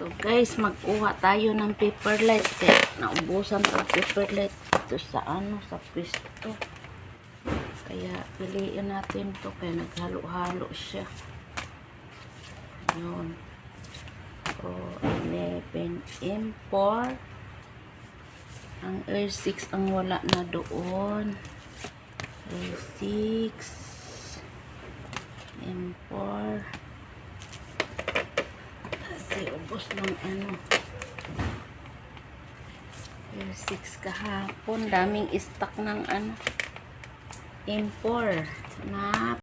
So guys, magkuha tayo ng paperlight. Kaya naubusan ng paperlight dito sa sa pwesto. Kaya piliin natin to. Kaya naghalo-halo siya. Yun. So, 11 M4. Ang R6 ang wala na doon. R6 M4. Kasi ubos ng R6 kahapon. Daming stock ng M4 na